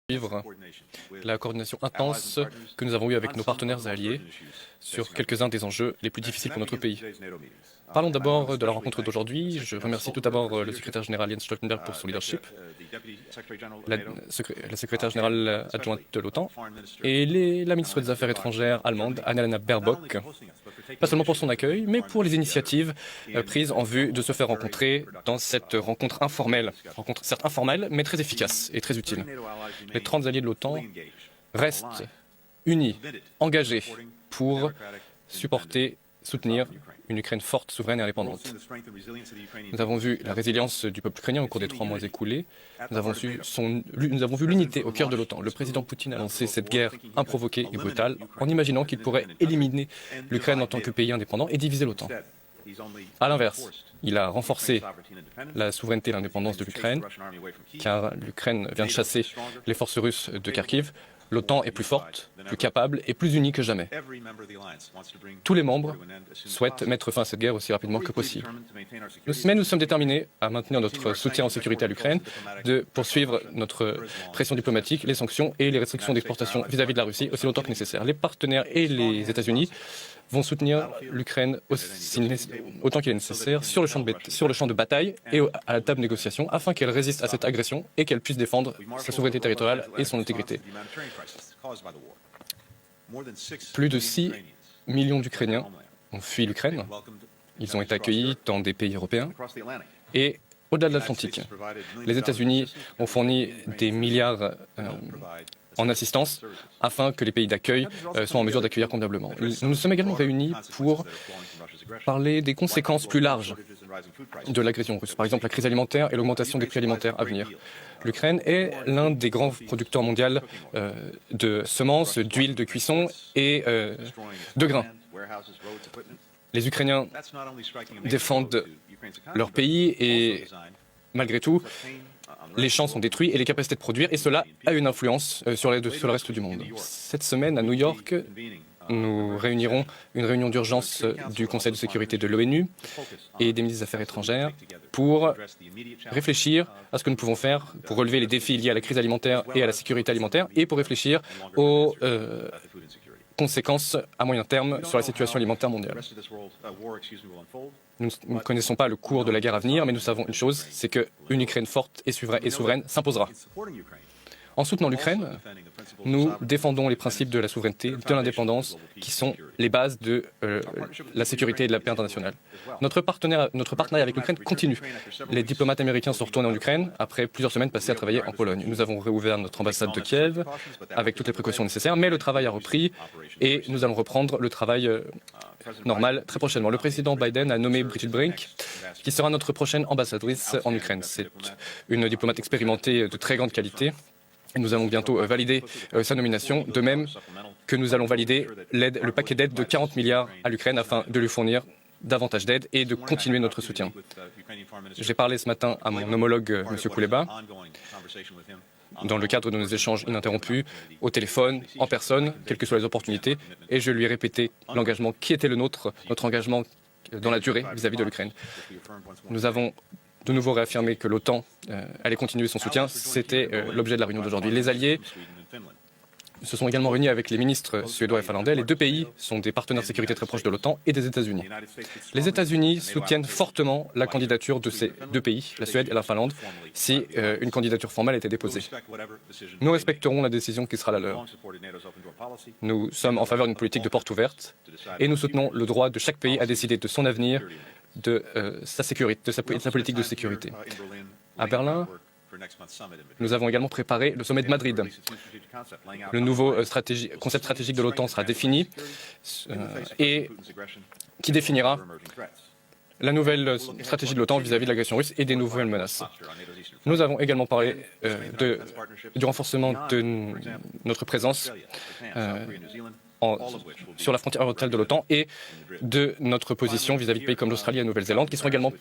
Suivre la coordination intense que nous avons eue avec nos partenaires et alliés sur quelques-uns des enjeux les plus difficiles pour notre pays. Parlons d'abord de la rencontre d'aujourd'hui. Je remercie tout d'abord le secrétaire général Jens Stoltenberg pour son leadership, la secrétaire générale adjointe de l'OTAN et la ministre des Affaires étrangères allemande, Annalena Baerbock, pas seulement pour son accueil, mais pour les initiatives prises en vue de se faire rencontrer dans cette rencontre informelle, certes informelle, mais très efficace et très utile. Les 30 alliés de l'OTAN restent unis, engagés pour soutenir une Ukraine forte, souveraine et indépendante. Nous avons vu la résilience du peuple ukrainien au cours des 3 mois écoulés. Nous avons vu l'unité au cœur de l'OTAN. Le président Poutine a lancé cette guerre improvoquée et brutale en imaginant qu'il pourrait éliminer l'Ukraine en tant que pays indépendant et diviser l'OTAN. À l'inverse, il a renforcé la souveraineté et l'indépendance de l'Ukraine, car l'Ukraine vient de chasser les forces russes de Kharkiv. L'OTAN est plus forte, plus capable et plus unie que jamais. Tous les membres souhaitent mettre fin à cette guerre aussi rapidement que possible. Mais nous sommes déterminés à maintenir notre soutien en sécurité à l'Ukraine, de poursuivre notre pression diplomatique, les sanctions et les restrictions d'exportation vis-à-vis de la Russie aussi longtemps que nécessaire. Les partenaires et les États-Unis vont soutenir l'Ukraine autant qu'il est nécessaire sur le champ de bataille et à la table de négociation afin qu'elle résiste à cette agression et qu'elle puisse défendre sa souveraineté territoriale et son intégrité. Plus de 6 millions d'Ukrainiens ont fui l'Ukraine. Ils ont été accueillis dans des pays européens et au-delà de l'Atlantique. Les États-Unis ont fourni des milliards en assistance afin que les pays d'accueil soient en mesure d'accueillir convenablement. Nous nous sommes également réunis pour parler des conséquences plus larges de l'agression russe, par exemple la crise alimentaire et l'augmentation des prix alimentaires à venir. L'Ukraine est l'un des grands producteurs mondiaux de semences, d'huile de cuisson et de grains. Les Ukrainiens défendent leur pays et malgré tout, les champs sont détruits et les capacités de produire, et cela a une influence sur le reste du monde. Cette semaine, à New York, nous réunirons une réunion d'urgence du Conseil de sécurité de l'ONU et des ministres des Affaires étrangères pour réfléchir à ce que nous pouvons faire pour relever les défis liés à la crise alimentaire et à la sécurité alimentaire et pour réfléchir aux conséquences à moyen terme sur la situation alimentaire mondiale. Nous ne connaissons pas le cours de la guerre à venir, mais nous savons une chose, c'est qu'une Ukraine forte et souveraine s'imposera. En soutenant l'Ukraine, nous défendons les principes de la souveraineté, de l'indépendance, qui sont les bases de la sécurité et de la paix internationale. Notre partenariat avec l'Ukraine continue. Les diplomates américains sont retournés en Ukraine après plusieurs semaines passées à travailler en Pologne. Nous avons réouvert notre ambassade de Kiev avec toutes les précautions nécessaires, mais le travail a repris et nous allons reprendre le travail normal très prochainement. Le président Biden a nommé Brigitte Brink, qui sera notre prochaine ambassadrice en Ukraine. C'est une diplomate expérimentée de très grande qualité. Et nous allons bientôt valider sa nomination, de même que nous allons valider le paquet d'aide de 40 milliards à l'Ukraine afin de lui fournir davantage d'aide et de continuer notre soutien. J'ai parlé ce matin à mon homologue, M. Kouleba, dans le cadre de nos échanges ininterrompus, au téléphone, en personne, quelles que soient les opportunités, et je lui ai répété l'engagement qui était notre engagement dans la durée vis-à-vis de l'Ukraine. Nous avons de nouveau réaffirmer que l'OTAN allait continuer son soutien. C'était l'objet de la réunion d'aujourd'hui. Les alliés se sont également réunis avec les ministres suédois et finlandais. Les 2 pays sont des partenaires de sécurité très proches de l'OTAN et des États-Unis. Les États-Unis soutiennent fortement la candidature de ces 2 pays, la Suède et la Finlande, si une candidature formelle était déposée. Nous respecterons la décision qui sera la leur. Nous sommes en faveur d'une politique de porte ouverte et nous soutenons le droit de chaque pays à décider de son avenir, de sa sécurité, de sa politique de sécurité. À Berlin, nous avons également préparé le sommet de Madrid. Le nouveau concept stratégique de l'OTAN sera défini et qui définira la nouvelle stratégie de l'OTAN vis-à-vis de l'agression russe et des nouvelles menaces. Nous avons également parlé du renforcement de notre présence sur la frontière orientale de l'OTAN et de notre position vis-à-vis de pays comme l'Australie et la Nouvelle-Zélande qui seront également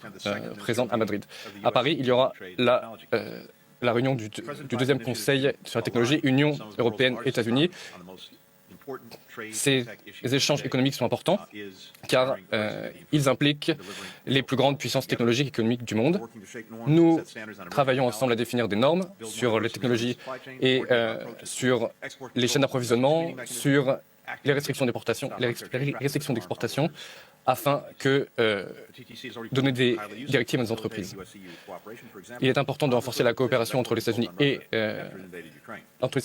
présents à Madrid. À Paris, il y aura la réunion du 2e Conseil sur la technologie Union européenne-États-Unis Ces échanges économiques sont importants car ils impliquent les plus grandes puissances technologiques et économiques du monde. Nous travaillons ensemble à définir des normes sur les technologies et sur les chaînes d'approvisionnement, sur les restrictions d'exportation, afin de donner des directives à nos entreprises. Il est important de renforcer la coopération entre les États-Unis et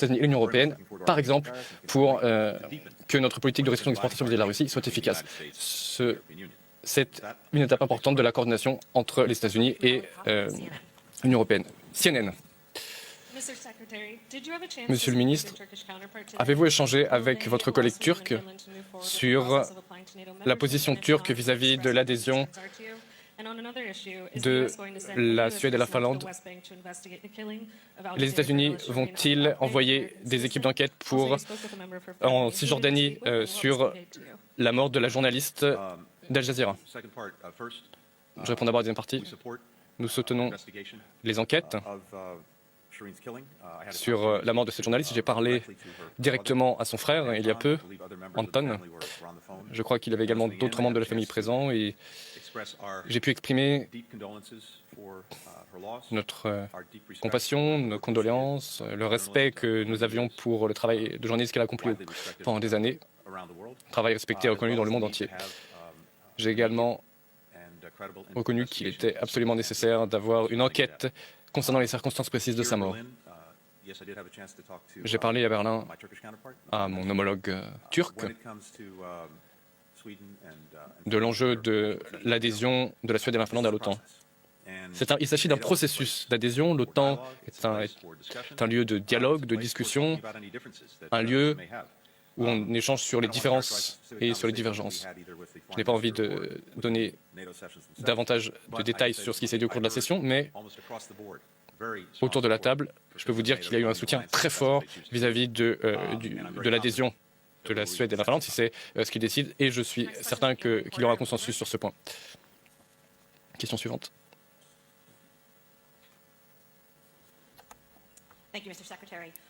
l'Union européenne, par exemple, pour que notre politique de restriction d'exportation vis-à-vis de la Russie soit efficace. C'est une étape importante de la coordination entre les États-Unis et l'Union européenne. CNN. Monsieur le ministre, avez-vous échangé avec votre collègue turc sur la position turque vis-à-vis de l'adhésion de la Suède et la Finlande? Les États-Unis vont-ils envoyer des équipes d'enquête en Cisjordanie sur la mort de la journaliste d'Al Jazeera? Je réponds d'abord à la deuxième partie. Nous soutenons les enquêtes sur la mort de cette journaliste. J'ai parlé directement à son frère il y a peu, Anton. Je crois qu'il y avait également d'autres membres de la famille présents et j'ai pu exprimer notre compassion, nos condoléances, le respect que nous avions pour le travail de journaliste qu'elle a accompli pendant des années, travail respecté et reconnu dans le monde entier. J'ai également reconnu qu'il était absolument nécessaire d'avoir une enquête concernant les circonstances précises de sa mort. J'ai parlé à Berlin à mon homologue turc de l'enjeu de l'adhésion de la Suède et de la Finlande à l'OTAN. Il s'agit d'un processus d'adhésion. L'OTAN est un lieu de dialogue, de discussion, un lieu où on échange sur les différences et sur les divergences. Je n'ai pas envie de donner davantage de détails sur ce qui s'est dit au cours de la session, mais autour de la table, je peux vous dire qu'il y a eu un soutien très fort vis-à-vis de l'adhésion de la Suède et de la Finlande, si c'est ce qu'ils décident, et je suis certain qu'il y aura un consensus sur ce point. Question suivante.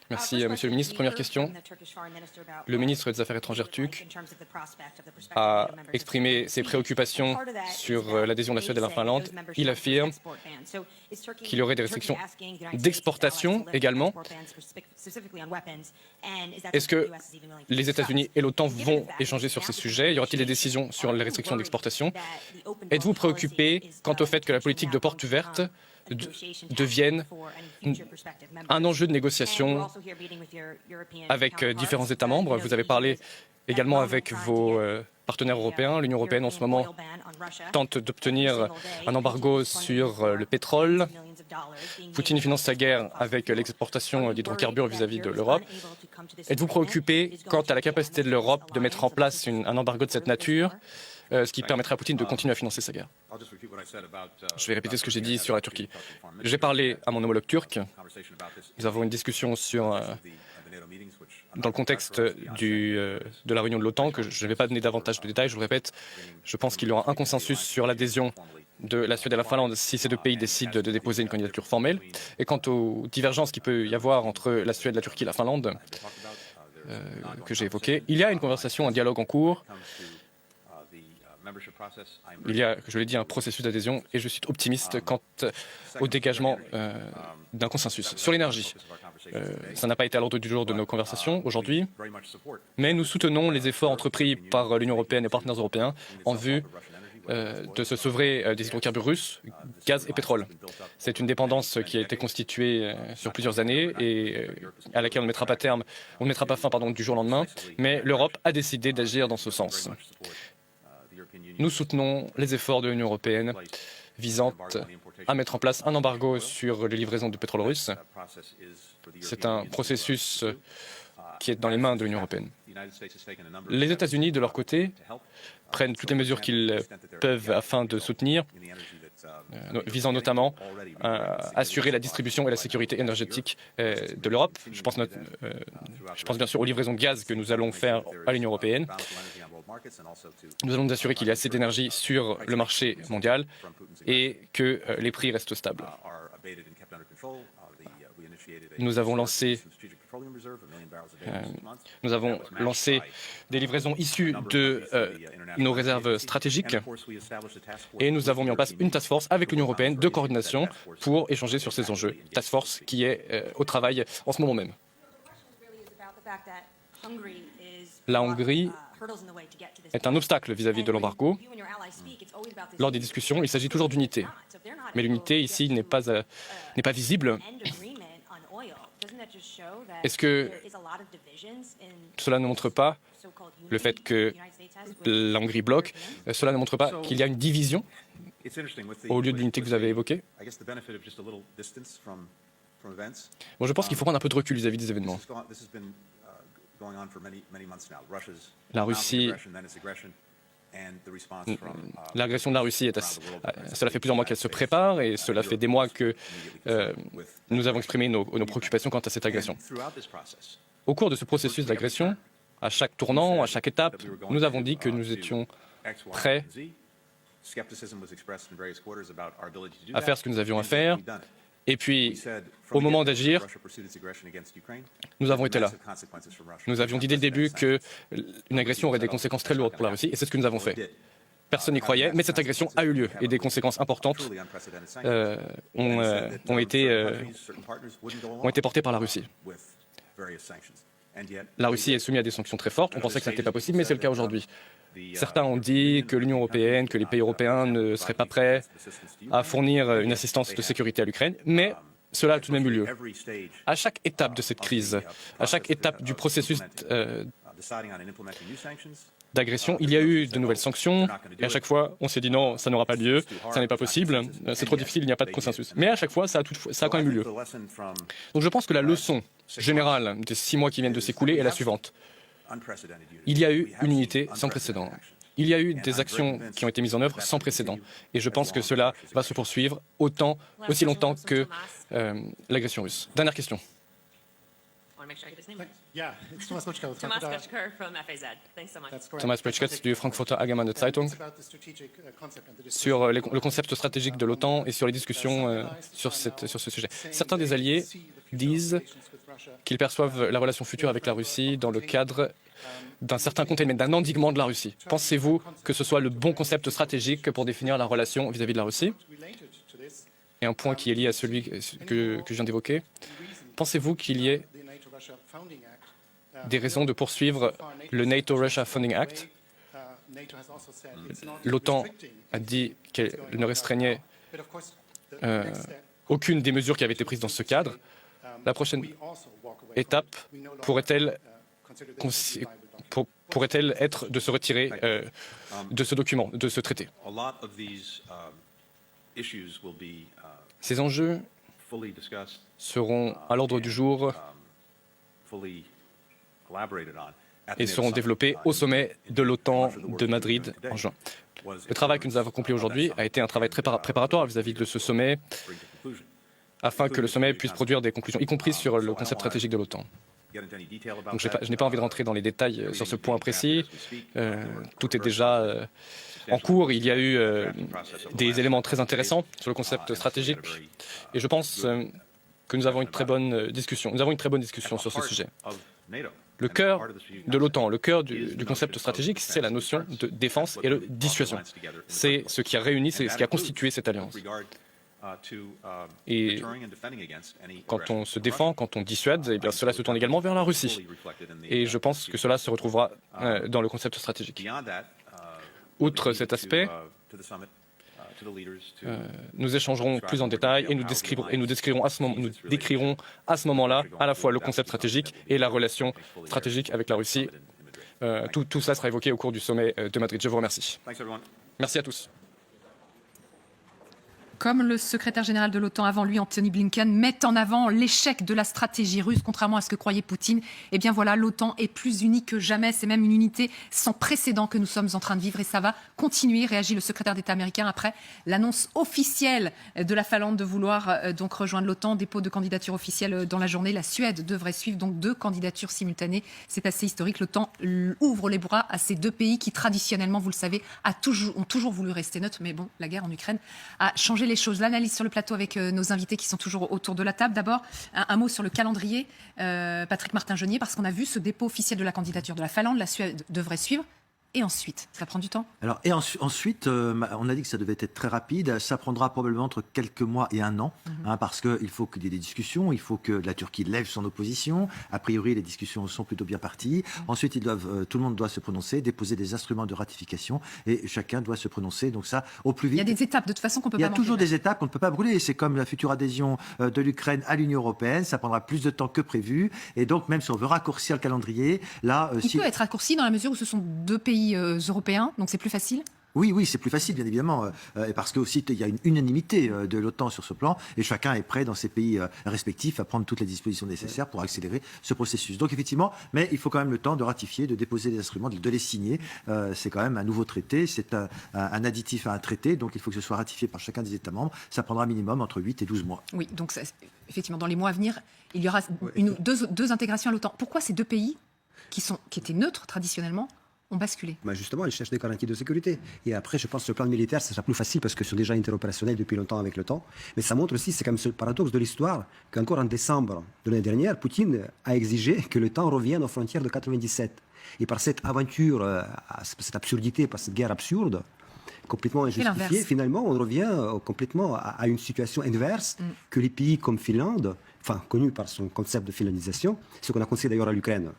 Merci, Monsieur le ministre. Première question. Le ministre des Affaires étrangères turc a exprimé ses préoccupations sur l'adhésion de la Suède et de la Finlande. Il affirme qu'il y aurait des restrictions d'exportation également. Est-ce que les États-Unis et l'OTAN vont échanger sur ces sujets? Y aura-t-il des décisions sur les restrictions d'exportation? Êtes-vous préoccupé quant au fait que la politique de porte ouverte devienne un enjeu de négociation avec différents États membres? Vous avez parlé également avec vos partenaires européens. L'Union européenne, en ce moment, tente d'obtenir un embargo sur le pétrole. Poutine finance sa guerre avec l'exportation d'hydrocarbures vis-à-vis de l'Europe. Êtes-vous préoccupé quant à la capacité de l'Europe de mettre en place un embargo de cette nature, ce qui permettrait à Poutine de continuer à financer sa guerre? Je vais répéter ce que j'ai dit sur la Turquie. J'ai parlé à mon homologue turc. Nous avons une discussion dans le contexte de la réunion de l'OTAN, que je ne vais pas donner davantage de détails. Je vous répète, je pense qu'il y aura un consensus sur l'adhésion de la Suède et la Finlande si ces deux pays décident de déposer une candidature formelle. Et quant aux divergences qu'il peut y avoir entre la Suède, la Turquie et la Finlande, que j'ai évoquées, il y a une conversation, un dialogue en cours. Il y a, je l'ai dit, un processus d'adhésion et je suis optimiste quant au dégagement d'un consensus. Sur l'énergie, ça n'a pas été à l'ordre du jour de nos conversations aujourd'hui, mais nous soutenons les efforts entrepris par l'Union européenne et partenaires européens en vue de se sevrer des hydrocarbures russes, gaz et pétrole. C'est une dépendance qui a été constituée sur plusieurs années et à laquelle on ne mettra pas fin du jour au lendemain, mais l'Europe a décidé d'agir dans ce sens. Nous soutenons les efforts de l'Union européenne visant à mettre en place un embargo sur les livraisons de pétrole russe. C'est un processus qui est dans les mains de l'Union européenne. Les États-Unis, de leur côté, prennent toutes les mesures qu'ils peuvent afin de soutenir, visant notamment à assurer la distribution et la sécurité énergétique de l'Europe. Je pense bien sûr aux livraisons de gaz que nous allons faire à l'Union européenne. Nous allons nous assurer qu'il y a assez d'énergie sur le marché mondial et que les prix restent stables. Nous avons lancé Nous avons lancé des livraisons issues de nos réserves stratégiques et nous avons mis en place une task force avec l'Union européenne de coordination pour échanger sur ces enjeux. Task force qui est au travail en ce moment même. La Hongrie est un obstacle vis-à-vis de l'embargo. Lors des discussions, il s'agit toujours d'unité. Mais l'unité ici n'est pas visible. Est-ce que cela ne montre pas le fait que la Hongrie bloque? Cela ne montre pas qu'il y a une division au lieu de l'unité que vous avez évoquée? Bon, je pense qu'il faut prendre un peu de recul vis-à-vis des événements. La Russie, l'agression de la Russie, cela fait plusieurs mois qu'elle se prépare et cela fait des mois que nous avons exprimé nos préoccupations quant à cette agression. Au cours de ce processus d'agression, à chaque tournant, à chaque étape, nous avons dit que nous étions prêts à faire ce que nous avions à faire. Et puis, au moment d'agir, nous avons été là. Nous avions dit dès le début qu'une agression aurait des conséquences très lourdes pour la Russie, et c'est ce que nous avons fait. Personne n'y croyait, mais cette agression a eu lieu, et des conséquences importantes ont été portées par la Russie. La Russie est soumise à des sanctions très fortes. On pensait que ça n'était pas possible, mais c'est le cas aujourd'hui. Certains ont dit que l'Union européenne, que les pays européens ne seraient pas prêts à fournir une assistance de sécurité à l'Ukraine, mais cela a tout de même eu lieu. À chaque étape de cette crise, à chaque étape du processus d'agression, il y a eu de nouvelles sanctions, et à chaque fois, on s'est dit non, ça n'aura pas lieu, ça n'est pas possible, c'est trop difficile, il n'y a pas de consensus. Mais à chaque fois, ça a quand même eu lieu. Donc je pense que la leçon générale des 6 mois qui viennent de s'écouler est la suivante. Il y a eu une unité sans précédent. Il y a eu des actions qui ont été mises en œuvre sans précédent. Et je pense que cela va se poursuivre aussi longtemps que l'agression russe. Dernière question. Thomas Bretschkatz du Frankfurter Allgemeine Zeitung sur le concept stratégique de l'OTAN et sur les discussions sur ce sujet. Certains des alliés disent qu'ils perçoivent la relation future avec la Russie dans le cadre d'un certain containment, d'un endiguement de la Russie. Pensez-vous que ce soit le bon concept stratégique pour définir la relation vis-à-vis de la Russie? Et un point qui est lié à celui que je viens d'évoquer. Pensez-vous qu'il y ait des raisons de poursuivre le NATO-Russia Funding Act? L'OTAN a dit qu'elle ne restreignait aucune des mesures qui avaient été prises dans ce cadre. La prochaine étape pourrait-elle être de se retirer de ce document, de ce traité? Ces enjeux seront à l'ordre du jour et seront développés au sommet de l'OTAN de Madrid en juin. Le travail que nous avons accompli aujourd'hui a été un travail très préparatoire vis-à-vis de ce sommet afin que le sommet puisse produire des conclusions, y compris sur le concept stratégique de l'OTAN. Donc, je n'ai pas envie de rentrer dans les détails sur ce point précis. Tout est déjà en cours. Il y a eu des éléments très intéressants sur le concept stratégique. Et je pense que nous avons une très bonne discussion. Nous avons une très bonne discussion sur ce sujet. Le cœur de l'OTAN, le cœur du concept stratégique, c'est la notion de défense et de dissuasion. C'est ce qui a réuni, c'est ce qui a constitué cette alliance. Et quand on se défend, quand on dissuade, eh bien, cela se tourne également vers la Russie. Et je pense que cela se retrouvera dans le concept stratégique. Outre cet aspect, nous échangerons plus en détail et nous décrirons à ce moment-là à la fois le concept stratégique et la relation stratégique avec la Russie. Tout cela sera évoqué au cours du sommet de Madrid. Je vous remercie. Merci à tous. Comme le secrétaire général de l'OTAN avant lui, Anthony Blinken, met en avant l'échec de la stratégie russe, contrairement à ce que croyait Poutine, eh bien voilà, l'OTAN est plus unie que jamais. C'est même une unité sans précédent que nous sommes en train de vivre et ça va continuer, réagit le secrétaire d'État américain après l'annonce officielle de la Finlande de vouloir donc rejoindre l'OTAN. Dépôt de candidature officielle dans la journée. La Suède devrait suivre donc 2 candidatures simultanées. C'est assez historique. L'OTAN ouvre les bras à ces 2 pays qui traditionnellement, vous le savez, ont toujours voulu rester neutres. Mais bon, la guerre en Ukraine a changé les les choses, l'analyse sur le plateau avec nos invités qui sont toujours autour de la table. D'abord, un mot sur le calendrier, Patrick Martin-Genier, parce qu'on a vu ce dépôt officiel de la candidature de la Finlande, la Suède devrait suivre. Et ensuite, ça prend du temps. Alors, ensuite, on a dit que ça devait être très rapide. Ça prendra probablement entre quelques mois et un an, parce qu'il faut qu'il y ait des discussions, il faut que la Turquie lève son opposition. A priori, les discussions sont plutôt bien parties. Ensuite, tout le monde doit se prononcer, déposer des instruments de ratification, et chacun doit se prononcer. Donc ça, au plus vite. Il y a des étapes, de toute façon, qu'on peut pas manquer. Il y a toujours des étapes qu'on ne peut pas brûler. C'est comme la future adhésion de l'Ukraine à l'Union européenne. Ça prendra plus de temps que prévu. Et donc, même si on veut raccourcir le calendrier, là... il peut être raccourci dans la mesure où ce sont deux pays européens, donc c'est plus facile. Oui, c'est plus facile, bien évidemment, et parce que aussi il y a une unanimité de l'OTAN sur ce plan, et chacun est prêt dans ses pays respectifs à prendre toutes les dispositions nécessaires pour accélérer ce processus. Donc effectivement, mais il faut quand même le temps de ratifier, de déposer des instruments, de les signer. C'est quand même un nouveau traité, c'est un additif à un traité, donc il faut que ce soit ratifié par chacun des États membres. Ça prendra minimum entre 8 et 12 mois. Oui, donc ça, effectivement, dans les mois à venir, il y aura deux intégrations à l'OTAN. Pourquoi ces deux pays, qui étaient neutres traditionnellement, ont basculé? Justement, ils cherchent des garanties de sécurité. Et après, je pense que sur le plan militaire, ça sera plus facile parce qu'ils sont déjà interopérationnels depuis longtemps avec l'OTAN. Mais ça montre aussi, c'est quand même ce paradoxe de l'histoire, qu'encore en décembre de l'année dernière, Poutine a exigé que l'OTAN revienne aux frontières de 97. Et par cette aventure, cette absurdité, par cette guerre absurde, complètement injustifiée, finalement, on revient complètement à une situation inverse que les pays comme Finlande, connus par son concept de finlandisation, ce qu'on a conseillé d'ailleurs à l'Ukraine.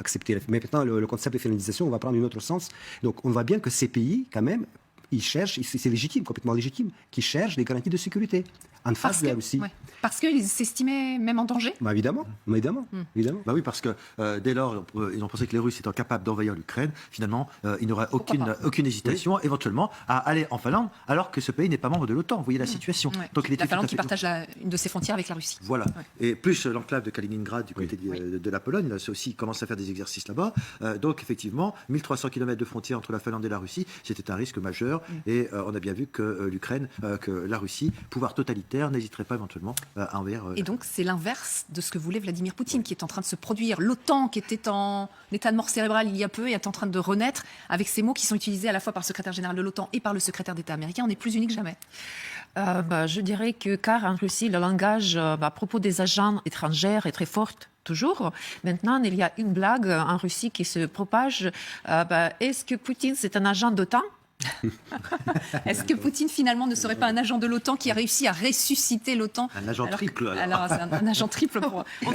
Accepter. Mais maintenant, le concept de finlandisation, on va prendre un autre sens. Donc, on voit bien que ces pays, quand même, ils cherchent, c'est légitime, complètement légitime, qu'ils cherchent des garanties de sécurité en face de la Russie. Ouais. Parce qu'ils s'estimaient même en danger. Évidemment. Bah oui, parce que dès lors, ils ont pensé que les Russes étant capables d'envahir l'Ukraine, finalement, il n'y aurait aucune hésitation, éventuellement, à aller en Finlande, alors que ce pays n'est pas membre de l'OTAN. Vous voyez la situation. Ouais. Donc, la Finlande qui partage une de ses frontières avec la Russie. Voilà. Ouais. Et plus l'enclave de Kaliningrad du côté de la Pologne, là, c'est aussi commence à faire des exercices là-bas. Donc, effectivement, 1300 km de frontière entre la Finlande et la Russie, c'était un risque majeur. Et on a bien vu que que la Russie, pouvoir totalitaire, n'hésiterait pas éventuellement à envers. Et donc, c'est l'inverse de ce que voulait Vladimir Poutine, qui est en train de se produire. L'OTAN, qui était en état de mort cérébrale il y a peu, est en train de renaître avec ces mots qui sont utilisés à la fois par le secrétaire général de l'OTAN et par le secrétaire d'État américain. On est plus unis que jamais. Je dirais car en Russie, le langage à propos des agents étrangers est très fort. Toujours. Maintenant, il y a une blague en Russie qui se propage. Est-ce que Poutine, c'est un agent d'OTAN? Est-ce que Poutine, finalement, ne serait pas un agent de l'OTAN qui a réussi à ressusciter l'OTAN? Un agent triple. Alors c'est un agent triple.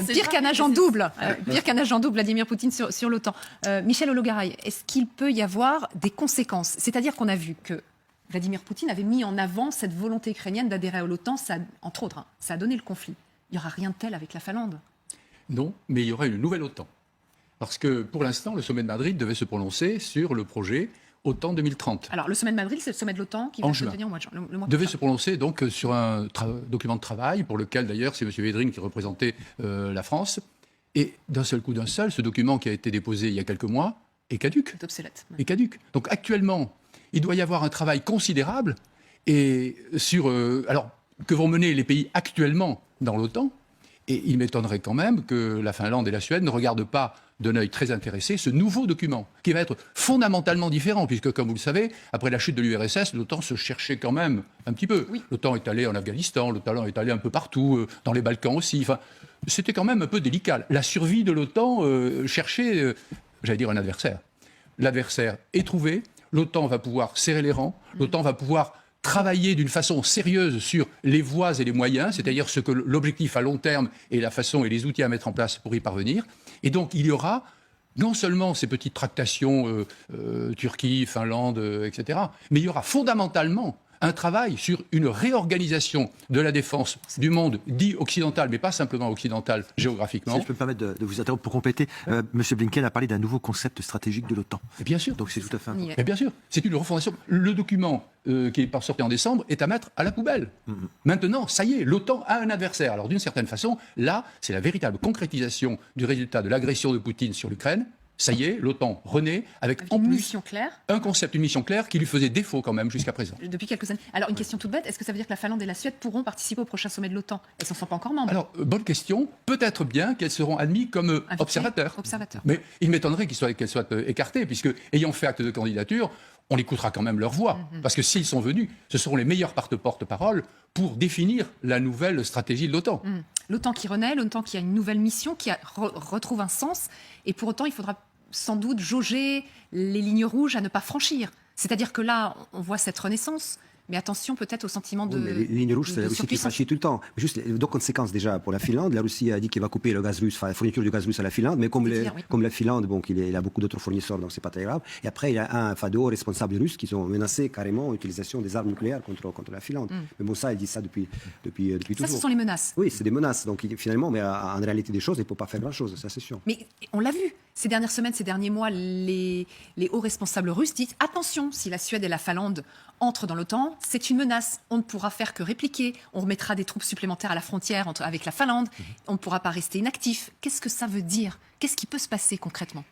Pire qu'un agent double. Pire qu'un agent double, Vladimir Poutine sur l'OTAN. Michel Hologaray, est-ce qu'il peut y avoir des conséquences? C'est-à-dire qu'on a vu que Vladimir Poutine avait mis en avant cette volonté ukrainienne d'adhérer à l'OTAN, entre autres. Ça a donné le conflit. Il n'y aura rien de tel avec la Finlande. Non, mais il y aura une nouvelle OTAN. Parce que, pour l'instant, le sommet de Madrid devait se prononcer sur le projet OTAN 2030. Alors, le sommet de Madrid, c'est le sommet de l'OTAN qui va se tenir au mois de juin. Devait se prononcer donc sur un document de travail, pour lequel, d'ailleurs, c'est M. Védrine qui représentait la France. Et d'un seul coup, ce document qui a été déposé il y a quelques mois est caduc. C'est obsolète. Est caduc. Donc, actuellement, il doit y avoir un travail considérable et sur... alors, que vont mener les pays actuellement dans l'OTAN. Et il m'étonnerait quand même que la Finlande et la Suède ne regardent pas d'un œil très intéressé ce nouveau document, qui va être fondamentalement différent, puisque, comme vous le savez, après la chute de l'URSS, l'OTAN se cherchait quand même un petit peu. Oui. L'OTAN est allé en Afghanistan, l'OTAN est allé un peu partout, dans les Balkans aussi. Enfin, c'était quand même un peu délicat. La survie de l'OTAN cherchait, j'allais dire, un adversaire. L'adversaire est trouvé, l'OTAN va pouvoir serrer les rangs, l'OTAN va pouvoir travailler d'une façon sérieuse sur les voies et les moyens, c'est-à-dire ce que l'objectif à long terme et la façon et les outils à mettre en place pour y parvenir. Et donc, il y aura non seulement ces petites tractations Turquie, Finlande, etc., mais il y aura fondamentalement un travail sur une réorganisation de la défense du monde dit occidental, mais pas simplement occidental géographiquement. Si je peux me permettre de vous interrompre pour compléter, M. Blinken a parlé d'un nouveau concept stratégique de l'OTAN. Et bien sûr. Donc c'est tout à fait important. Et bien sûr, c'est une refondation. Le document qui est sorti en décembre est à mettre à la poubelle. Maintenant, ça y est, l'OTAN a un adversaire. Alors d'une certaine façon, là, c'est la véritable concrétisation du résultat de l'agression de Poutine sur l'Ukraine. Ça y est, l'OTAN renaît avec en une plus mission claire. Un concept, une mission claire qui lui faisait défaut quand même jusqu'à présent. Depuis quelques années. Alors une question toute bête, est-ce que ça veut dire que la Finlande et la Suède pourront participer au prochain sommet de l'OTAN? Elles n'en sont pas encore membres. Alors, bonne question. Peut-être bien qu'elles seront admises comme observateurs. Mais il m'étonnerait qu'elles soient écartées, puisque ayant fait acte de candidature, on écoutera quand même leur voix. Parce que s'ils sont venus, ce seront les meilleurs porte-parole pour définir la nouvelle stratégie de l'OTAN. L'OTAN qui renaît, l'OTAN qui a une nouvelle mission, qui retrouve un sens. Et pour autant, il faudra sans doute jauger les lignes rouges à ne pas franchir. C'est-à-dire que là, on voit cette renaissance. Mais attention peut-être au sentiment de... Oui, mais les lignes rouges, c'est la Russie qui franchit tout le temps. Juste deux conséquences déjà pour la Finlande. La Russie a dit qu'il va couper le gaz russe, enfin la fourniture du gaz russe à la Finlande, mais comme la Finlande, bon, il a beaucoup d'autres fournisseurs, donc c'est pas très grave. Et après, il y a de hauts responsables russes qui ont menacé carrément l'utilisation des armes nucléaires contre la Finlande. Mais bon, ça, il dit ça depuis toujours. Ça, ce sont les menaces. Oui, c'est des menaces. Donc finalement, mais en réalité des choses, il ne peut pas faire grand-chose, ça c'est sûr. Mais on l'a vu, ces dernières semaines, ces derniers mois, les hauts responsables russes disent attention, si la Suède et la Finlande entrent dans l'OTAN, c'est une menace. On ne pourra faire que répliquer. On remettra des troupes supplémentaires à la frontière avec la Finlande. On ne pourra pas rester inactif. Qu'est-ce que ça veut dire? Qu'est-ce qui peut se passer concrètement?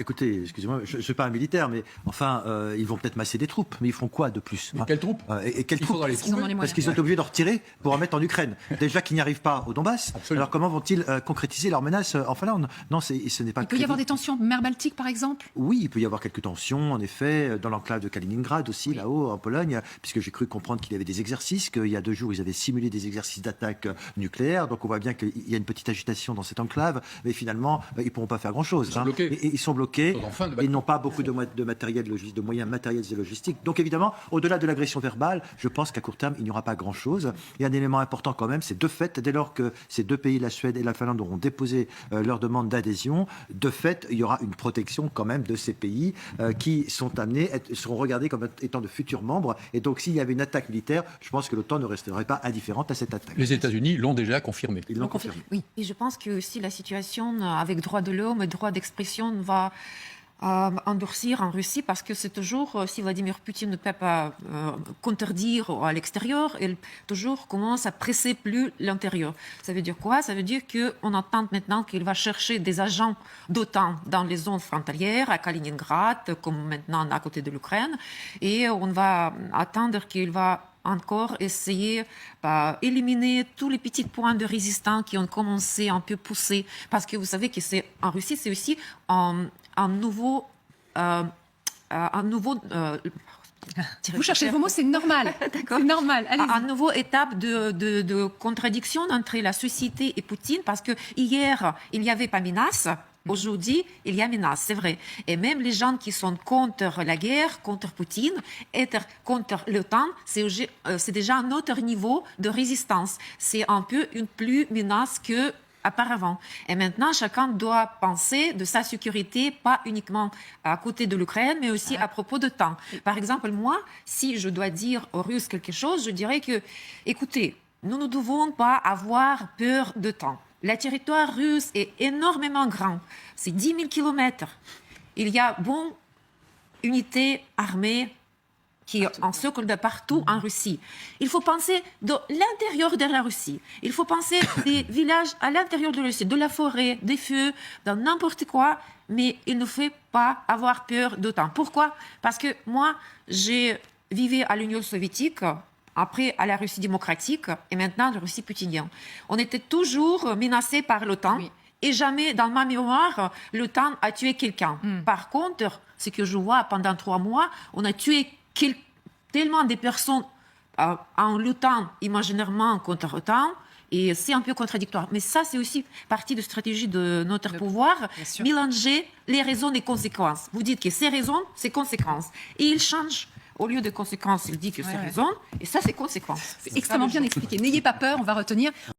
Écoutez, excusez-moi, je ne suis pas un militaire, mais enfin, ils vont peut-être masser des troupes, mais ils feront quoi de plus? Mais quelles troupes? Et quelles troupes? faudra les Parce qu'ils en ont les Parce moyens. qu'ils sont obligés de retirer pour en mettre en Ukraine. Déjà qu'ils n'y arrivent pas au Donbass, Absolument. alors comment vont-ils concrétiser leurs menaces en Finlande? Non, ce n'est pas Il peut y avoir des crédible. tensions, mer Baltique par exemple? Oui, il peut y avoir quelques tensions, en effet, dans l'enclave de Kaliningrad aussi, là-haut, en Pologne, puisque j'ai cru comprendre qu'il y avait des exercices, qu'il y a 2 jours, ils avaient simulé des exercices d'attaque nucléaire. Donc on voit bien qu'il y a une petite agitation dans cette enclave, mais finalement, ils ne pourront pas faire grand-chose. Ils sont bloqués. Et ils sont bloqués. Ils sont en fin de Ils n'ont pas beaucoup de matériel, de moyens matériels et logistiques. Donc évidemment, au-delà de l'agression verbale, je pense qu'à court terme, il n'y aura pas grand-chose. Il y a un élément important quand même, c'est de fait, dès lors que ces 2 pays, la Suède et la Finlande, auront déposé leur demande d'adhésion, de fait, il y aura une protection quand même de ces pays qui sont amenés, seront regardés comme étant de futurs membres. Et donc s'il y avait une attaque militaire, je pense que l'OTAN ne resterait pas indifférente à cette attaque. Les États-Unis l'ont déjà confirmé. Ils l'ont confirmé. Oui. Et je pense que si la situation avec droit de l'homme et droit d'expression va endurcir en Russie, parce que c'est toujours, si Vladimir Poutine ne peut pas contredire à l'extérieur, il toujours commence à presser plus l'intérieur. Ça veut dire quoi? Ça veut dire qu'on entend maintenant qu'il va chercher des agents d'OTAN dans les zones frontalières, à Kaliningrad, comme maintenant à côté de l'Ukraine, et on va attendre qu'il va encore essayer d'éliminer tous les petits points de résistance qui ont commencé un peu pousser. Parce que vous savez que en Russie, c'est aussi un nouveau Vous cherchez vos mots, c'est normal. C'est normal. Allez-y. une nouvelle étape de contradiction entre la société et Poutine, parce que hier, il n'y avait pas menace. Aujourd'hui, il y a menace, c'est vrai. Et même les gens qui sont contre la guerre, contre Poutine, être contre l'OTAN, c'est déjà un autre niveau de résistance. C'est un peu une plus menace que auparavant. Et maintenant, chacun doit penser de sa sécurité, pas uniquement à côté de l'Ukraine, mais aussi à propos de temps. Par exemple, moi, si je dois dire aux Russes quelque chose, je dirais que, écoutez, nous ne devons pas avoir peur de temps. Le territoire russe est énormément grand. C'est 10 000 kilomètres. Il y a unité armée qui en socle de partout en Russie. Il faut penser de l'intérieur de la Russie. Il faut penser des villages à l'intérieur de la Russie, de la forêt, des feux, dans n'importe quoi, mais il ne faut pas avoir peur d'autant. Pourquoi? Parce que moi, j'ai vécu à l'Union soviétique, après à la Russie démocratique et maintenant la Russie putinienne. On était toujours menacés par l'OTAN. Oui. Et jamais, dans ma mémoire, l'OTAN a tué quelqu'un. Par contre, ce que je vois pendant 3 mois, on a tué tellement de personnes en luttant imaginairement contre l'OTAN. Et c'est un peu contradictoire. Mais ça, c'est aussi partie de la stratégie de notre pouvoir. Mélanger les raisons et les conséquences. Vous dites que c'est raison, c'est conséquence. Et il change. Au lieu de conséquences, il dit que c'est raison. Et ça, c'est conséquence. C'est extrêmement bien expliqué. N'ayez pas peur, on va retenir.